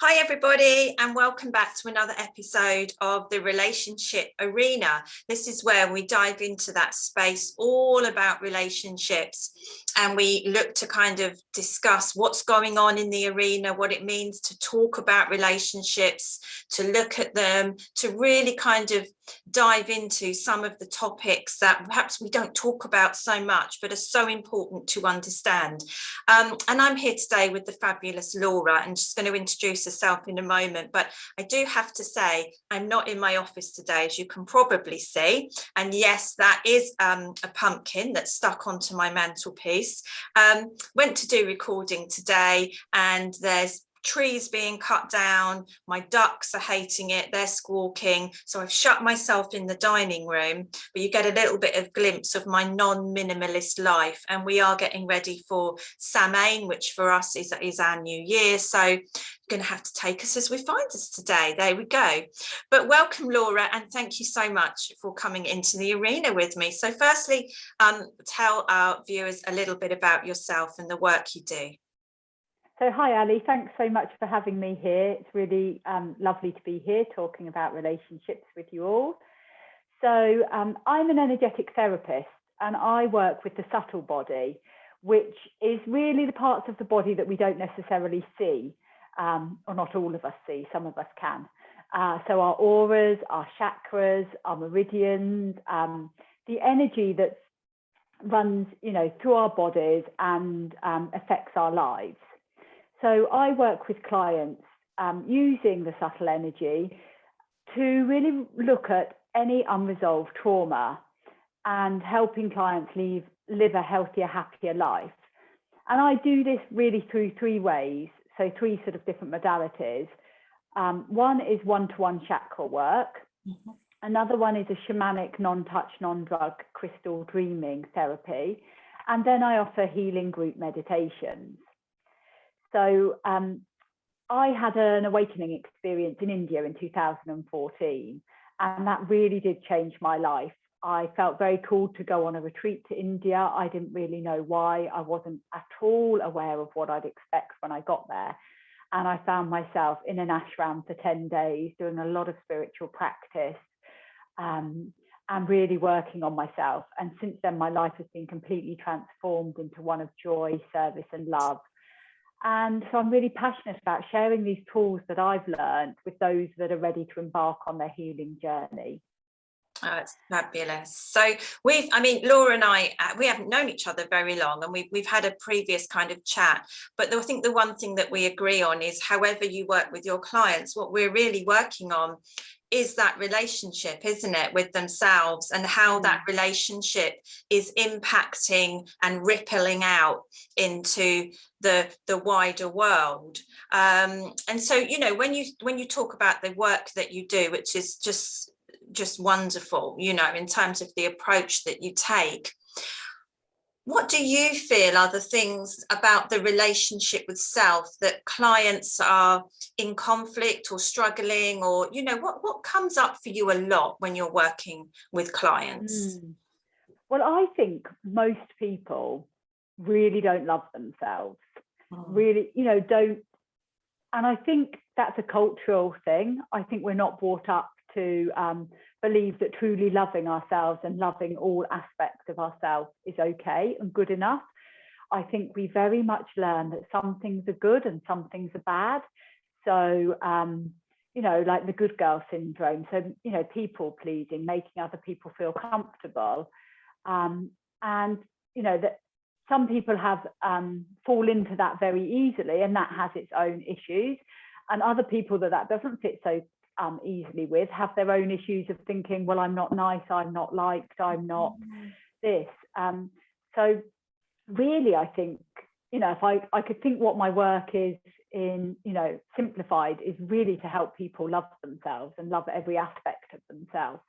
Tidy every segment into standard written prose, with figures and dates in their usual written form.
Hi everybody, and welcome back to another episode of the Relationship Arena. This is where we dive into that space all about relationships, and we look to kind of discuss what's going on in the arena, what it means to talk about relationships, to look at them, to really kind of dive into some of the topics that perhaps we don't talk about so much but are so important to understand. And I'm here today with the fabulous Laura, and she's going to introduce herself in a moment, but I do have to say I'm not in my office today, as you can probably see, and yes, that is a pumpkin that's stuck onto my mantelpiece. Went to do recording today, and there's trees being cut down, my ducks are hating it, they're squawking, so I've shut myself in the dining room, but you get a little bit of glimpse of my non-minimalist life. And we are getting ready for Samhain, which for us is our new year, so you're going to have to take us as we find us today. There we go. But welcome, Laura, and thank you so much for coming into the arena with me. So firstly, tell our viewers a little bit about yourself and the work you do. So hi Ali, thanks so much for having me here. It's really lovely to be here talking about relationships with you all. So I'm an energetic therapist, and I work with the subtle body, which is really the parts of the body that we don't necessarily see, or not all of us see, some of us can. So our auras, our chakras, our meridians, the energy that runs, through our bodies and affects our lives. So I work with clients using the subtle energy to really look at any unresolved trauma and helping clients live a healthier, happier life. And I do this really through three ways, so three sort of different modalities. One is one-to-one chakra work. Mm-hmm. Another one is a shamanic, non-touch, non-drug crystal dreaming therapy. And then I offer healing group meditations. So I had an awakening experience in India in 2014, and that really did change my life. I felt very called to go on a retreat to India. I didn't really know why. I wasn't at all aware of what I'd expect when I got there. And I found myself in an ashram for 10 days, doing a lot of spiritual practice and really working on myself. And since then, my life has been completely transformed into one of joy, service, and love. And so I'm really passionate about sharing these tools that I've learned with those that are ready to embark on their healing journey. Oh, it's fabulous. So Laura and I, we haven't known each other very long, and we've had a previous kind of chat, but I think the one thing that we agree on is however you work with your clients, what we're really working on is that relationship, isn't it, with themselves, and how that relationship is impacting and rippling out into the wider world. And so, when you talk about the work that you do, which is just wonderful, in terms of the approach that you take, what do you feel are the things about the relationship with self that clients are in conflict or struggling, or what comes up for you a lot when you're working with clients? Well, I think most people really don't love themselves, really, don't. And I think that's a cultural thing. I think we're not brought up to believe that truly loving ourselves and loving all aspects of ourselves is okay and good enough. I think we very much learn that some things are good and some things are bad. So, like the good girl syndrome. So, people pleasing, making other people feel comfortable. And, that some people have fall into that very easily, and that has its own issues. And other people that doesn't fit so easily with have their own issues of thinking, well, I'm not nice, I'm not liked, I'm not this. So really, I think, if I could think what my work is in, simplified, is really to help people love themselves and love every aspect of themselves.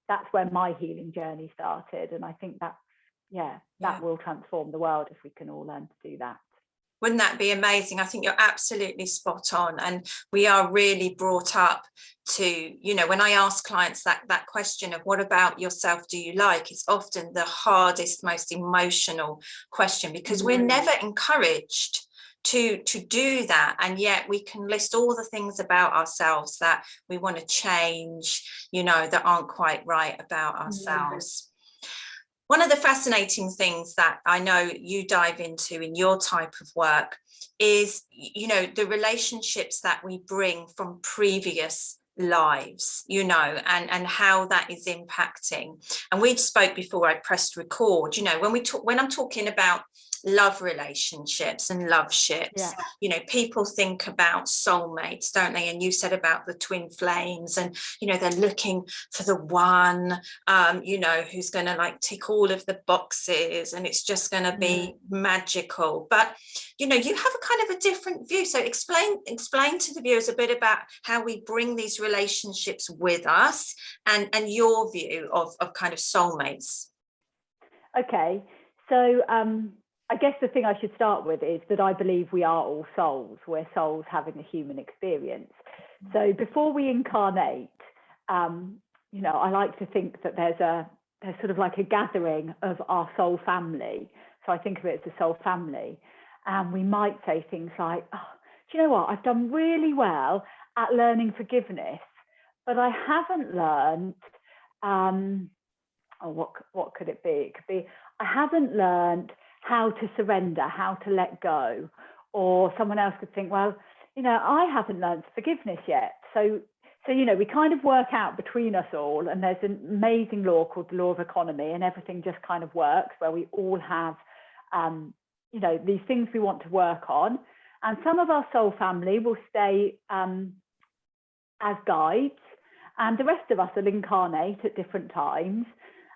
That's where my healing journey started. And I think that will transform the world if we can all learn to do that. Wouldn't that be amazing? I think you're absolutely spot on. And we are really brought up to, when I ask clients that question of what about yourself do you like, it's often the hardest, most emotional question, because we're never encouraged to do that, and yet we can list all the things about ourselves that we want to change, you know, that aren't quite right about ourselves. One of the fascinating things that I know you dive into in your type of work is, you know, the relationships that we bring from previous lives, you know, and how that is impacting. And we spoke before I pressed record, you know, when I'm talking about love relationships and love ships, you know, people think about soulmates, don't they? And you said about the twin flames, and you know, they're looking for the one, you know, who's going to like tick all of the boxes, and it's just going to be magical. But you know, you have a kind of a different view, so explain to the viewers a bit about how we bring these relationships with us, and your view of kind of soulmates. Okay, so I guess the thing I should start with is that I believe we are all souls. We're souls having a human experience. So before we incarnate, you know, I like to think that there's sort of like a gathering of our soul family. So I think of it as a soul family. And we might say things like, oh, do you know what? I've done really well at learning forgiveness, but I haven't learned, what could it be? It could be, I haven't learned how to surrender, how to let go. Or someone else could think, well, you know, I haven't learned forgiveness yet. So, you know, we kind of work out between us all, and there's an amazing law called the law of economy, and everything just kind of works, where we all have, you know, these things we want to work on. And some of our soul family will stay as guides, and the rest of us will incarnate at different times.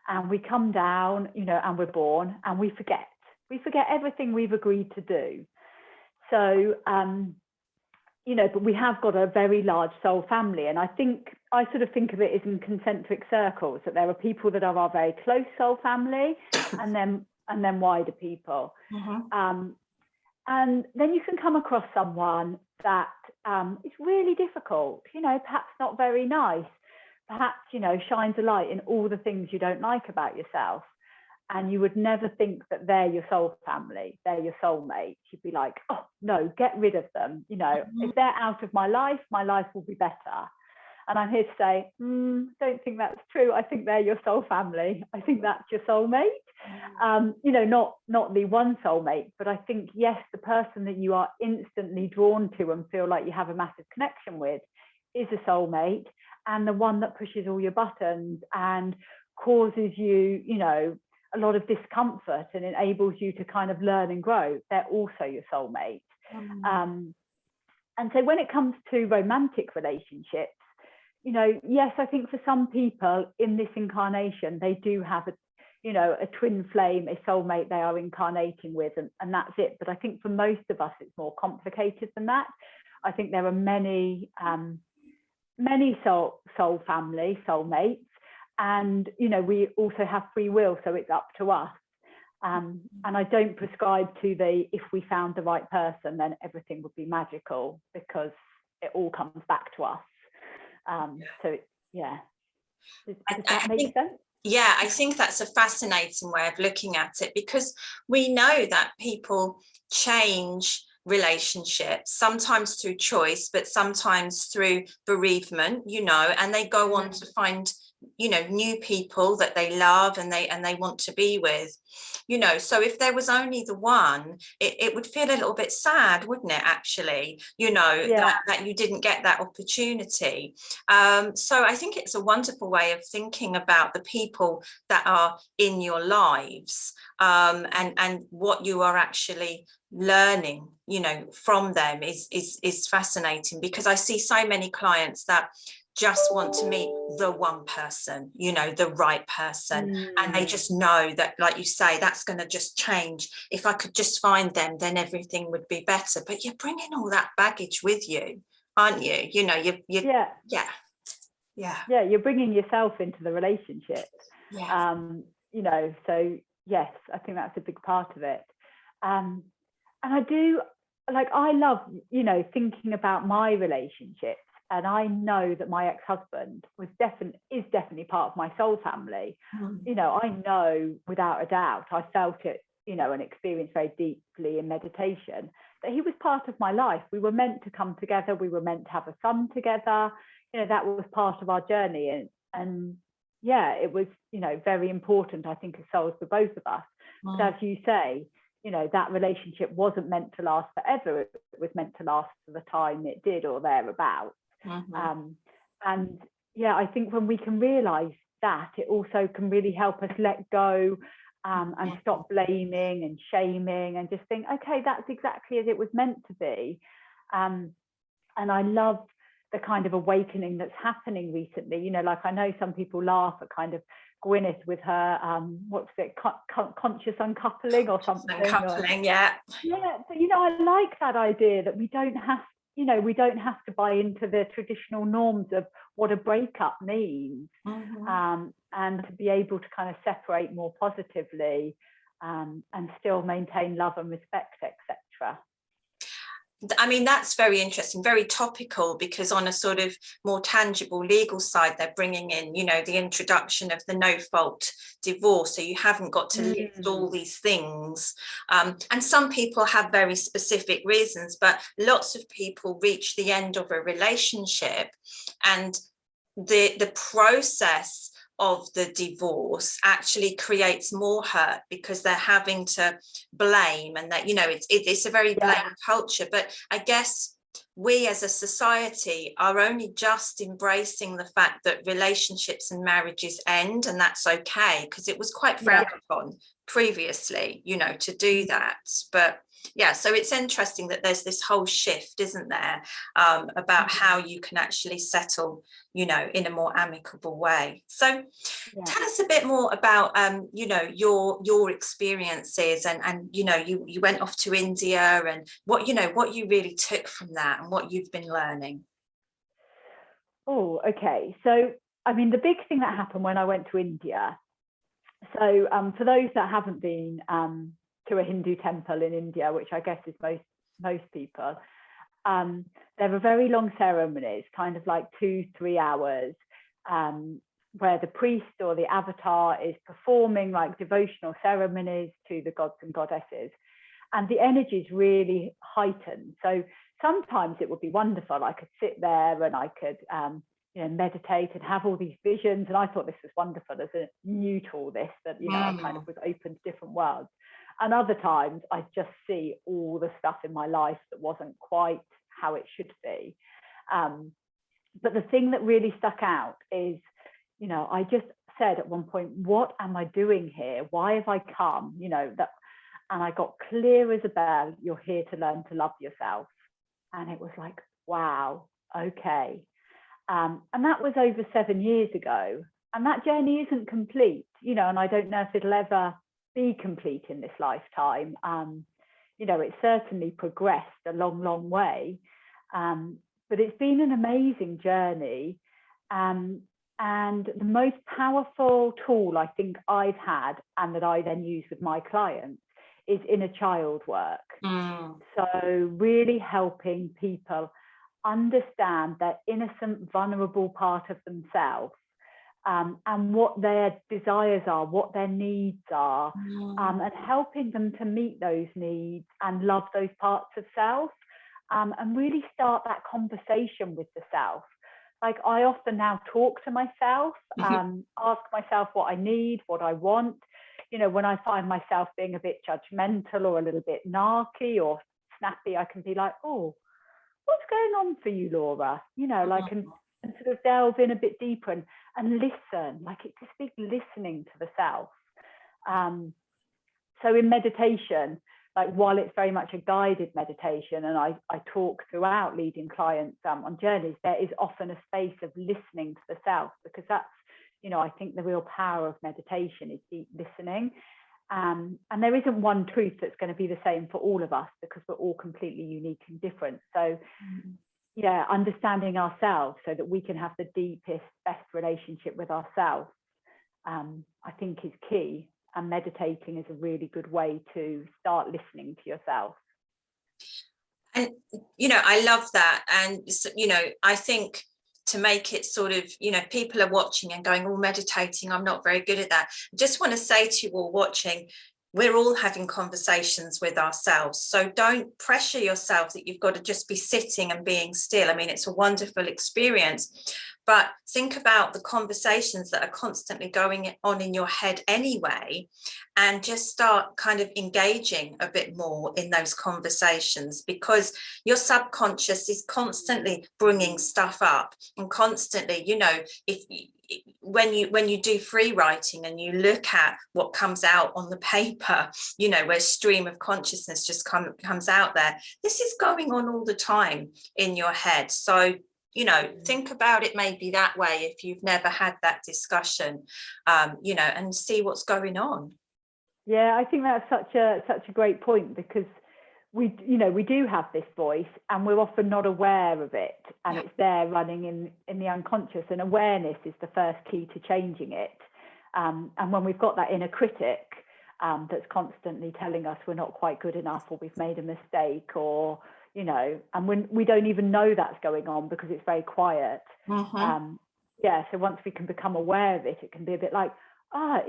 And we come down, you know, and we're born, and we forget. We forget everything we've agreed to do. So, you know, but we have got a very large soul family. And I sort of think of it as in concentric circles, that there are people that are our very close soul family, and then wider people. And then you can come across someone that is really difficult, you know, perhaps not very nice, perhaps, you know, shines a light in all the things you don't like about yourself. And you would never think that they're your soul family, they're your soulmate. You'd be like, oh, no, get rid of them. You know, if they're out of my life will be better. And I'm here to say, don't think that's true. I think they're your soul family. I think that's your soulmate. You know, not the one soulmate, but I think, yes, the person that you are instantly drawn to and feel like you have a massive connection with is a soulmate, and the one that pushes all your buttons and causes you, you know, a lot of discomfort and enables you to kind of learn and grow, they're also your soulmate. And so when it comes to romantic relationships, you know, yes, I think for some people in this incarnation, they do have a twin flame, a soulmate they are incarnating with, and that's it. But I think for most of us, it's more complicated than that. I think there are many soul family, soulmates. And, you know, we also have free will, so it's up to us. And I don't prescribe to if we found the right person, then everything would be magical, because it all comes back to us. So, yeah. Does that make sense? Yeah, I think that's a fascinating way of looking at it, because we know that people change relationships, sometimes through choice, but sometimes through bereavement, you know, and they go on to find, you know, new people that they love and they want to be with, you know. So if there was only the one, it would feel a little bit sad, wouldn't it, actually, you know, that you didn't get that opportunity. So I think it's a wonderful way of thinking about the people that are in your lives, and what you are actually learning, you know, from them is fascinating, because I see so many clients that just want to meet the one person, you know, the right person. And they just know that, like you say, that's going to just change. If I could just find them, then everything would be better. But you're bringing all that baggage with you, aren't you? You know, yeah, you're bringing yourself into the relationship. You know, so yes, I think that's a big part of it. And I do, like, I love, you know, thinking about my relationships. And I know that my ex-husband is definitely part of my soul family. You know, I know without a doubt, I felt it you know, and experienced very deeply in meditation, that he was part of my life. We were meant to come together. We were meant to have a son together. You know, that was part of our journey. And yeah, it was, you know, very important, I think, as souls for both of us. But as you say, you know, that relationship wasn't meant to last forever. It was meant to last for the time it did or thereabouts. And yeah, I think when we can realize that, it also can really help us let go and stop blaming and shaming and just think, okay, that's exactly as it was meant to be. And I love the kind of awakening that's happening recently. You know, like I know some people laugh at kind of Gwyneth with her, what's it, conscious uncoupling or something. Uncoupling, yeah. Yeah, so, you know, I like that idea that we don't have, you know, we don't have to buy into the traditional norms of what a breakup means, and to be able to kind of separate more positively, and still maintain love and respect, etc. I mean, that's very interesting, very topical, because on a sort of more tangible legal side, they're bringing in, you know, the introduction of the no fault divorce. So you haven't got to list all these things. And some people have very specific reasons, but lots of people reach the end of a relationship, and the process of the divorce actually creates more hurt because they're having to blame, and that, you know, it's a very blame culture. But I guess we as a society are only just embracing the fact that relationships and marriages end, and that's okay, because it was quite frowned upon previously, you know, to do that. But yeah, so it's interesting that there's this whole shift, isn't there, about how you can actually settle, you know, in a more amicable way. So tell us a bit more about, you know, your experiences, and you know, you went off to India, and what, you know, what you really took from that and what you've been learning. Oh, okay. So, I mean, the big thing that happened when I went to India, so for those that haven't been to a Hindu temple in India, which I guess is most people, there are very long ceremonies, kind of like 2-3 hours, where the priest or the avatar is performing like devotional ceremonies to the gods and goddesses, and the energy is really heightened. So sometimes it would be wonderful. I could sit there and I could you know, meditate and have all these visions, and I thought this was wonderful as a new to all this, that, you know, I kind of was open to different worlds. And other times I just see all the stuff in my life that wasn't quite how it should be. But the thing that really stuck out is, you know, I just said at one point, what am I doing here? Why have I come? You know, that, and I got clear as a bell, you're here to learn to love yourself. And it was like, wow, okay. And that was over 7 years ago. And that journey isn't complete, you know, and I don't know if it'll ever be complete in this lifetime. You know, it's certainly progressed a long, long way. But it's been an amazing journey. And the most powerful tool I think I've had, and that I then use with my clients, is inner child work. So really helping people understand that innocent, vulnerable part of themselves, and what their desires are, what their needs are, and helping them to meet those needs and love those parts of self, and really start that conversation with the self. Like, I often now talk to myself, ask myself what I need, what I want. You know, when I find myself being a bit judgmental or a little bit narky or snappy, I can be like, oh, what's going on for you, Laura? You know, like, and sort of delve in a bit deeper and listen, like, it's just big listening to the self. So in meditation, like, while it's very much a guided meditation, and I talk throughout leading clients on journeys, there is often a space of listening to the self, because that's, you know, I think the real power of meditation is deep listening. And there isn't one truth that's going to be the same for all of us, because we're all completely unique and different. So yeah, understanding ourselves so that we can have the deepest, best relationship with ourselves, I think is key. And meditating is a really good way to start listening to yourself. And, you know, I love that. And, you know, I think to make it sort of, you know, people are watching and going, oh, meditating, I'm not very good at that. I just want to say to you all watching, we're all having conversations with ourselves. So don't pressure yourself that you've got to just be sitting and being still. I mean, it's a wonderful experience, but think about the conversations that are constantly going on in your head anyway, and just start kind of engaging a bit more in those conversations, because your subconscious is constantly bringing stuff up, and constantly, you know, when you do free writing and you look at what comes out on the paper, you know, where stream of consciousness just comes out there, this is going on all the time in your head. So, you know, think about it maybe that way if you've never had that discussion, you know, and see what's going on. Yeah, I think that's such a great point, because we do have this voice and we're often not aware of it, and it's there running in the unconscious, and awareness is the first key to changing it. And when we've got that inner critic that's constantly telling us we're not quite good enough, or we've made a mistake, or, you know, and when we don't even know that's going on because it's very quiet. So once we can become aware of it, it can be a bit like,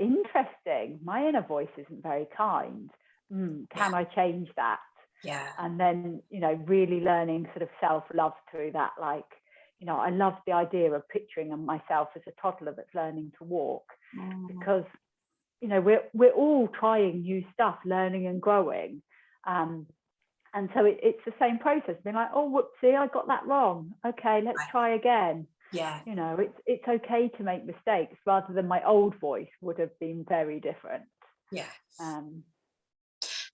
interesting, my inner voice isn't very kind. Can I change that? Yeah. And then, you know, really learning sort of self-love through that. Like, you know, I love the idea of picturing myself as a toddler that's learning to walk, because, you know, we're all trying new stuff, learning and growing. And so it's the same process, being like, oh, whoopsie, I got that wrong. Okay, let's try again. Yeah. You know, it's okay to make mistakes, rather than my old voice would have been very different. Yeah.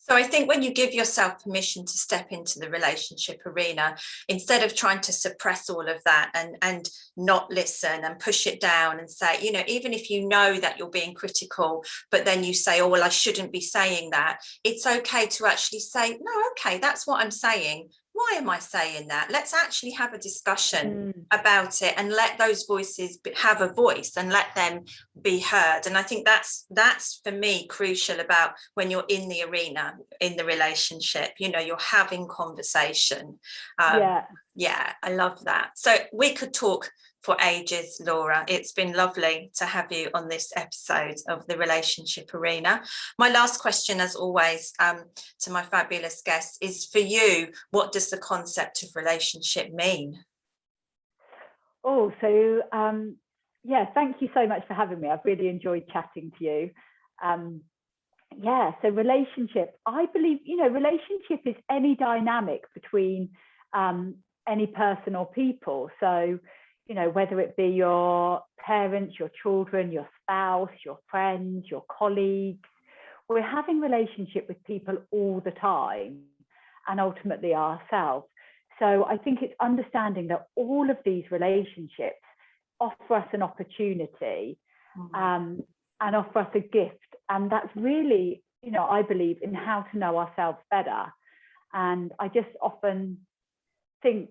So I think when you give yourself permission to step into the relationship arena, instead of trying to suppress all of that and not listen and push it down and say, you know, even if you know that you're being critical, but then you say, oh, well, I shouldn't be saying that. It's okay to actually say, no, okay, that's what I'm saying. Why am I saying that? Let's actually have a discussion about it, and let those voices have a voice and let them be heard. And I think that's for me crucial about when you're in the arena, in the relationship, you know, you're having conversation. I love that. So we could talk for ages, Laura. It's been lovely to have you on this episode of the Relationship Arena. My last question, as always, to my fabulous guests is, for you, what does the concept of relationship mean? Thank you so much for having me. I've really enjoyed chatting to you. So relationship, I believe, you know, relationship is any dynamic between any person or people. So, you know, whether it be your parents, your children, your spouse, your friends, your colleagues, we're having relationship with people all the time, and ultimately ourselves. So I think it's understanding that all of these relationships offer us an opportunity and offer us a gift. And that's really, you know, I believe in how to know ourselves better. And I just often think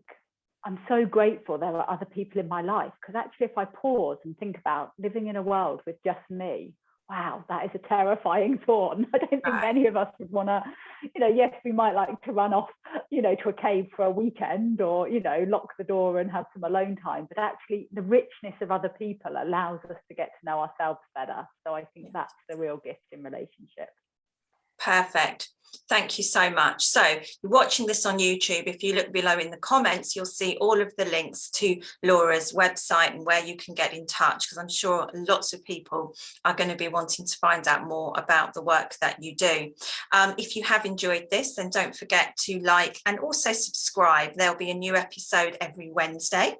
I'm so grateful there are other people in my life, because actually if I pause and think about living in a world with just me, wow, that is a terrifying thought. And I don't think any of us would want to, you know, yes, we might like to run off, you know, to a cave for a weekend, or, you know, lock the door and have some alone time. But actually the richness of other people allows us to get to know ourselves better. So I think that's the real gift in relationships. Perfect. Thank you so much. So you're watching this on YouTube. If you look below in the comments, you'll see all of the links to Laura's website and where you can get in touch, because I'm sure lots of people are going to be wanting to find out more about the work that you do. If you have enjoyed this, then don't forget to like and also subscribe. There'll be a new episode every Wednesday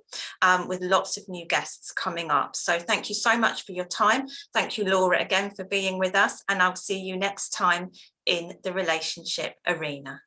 with lots of new guests coming up. So thank you so much for your time. Thank you, Laura, again for being with us, and I'll see you next time in the Relationship Arena.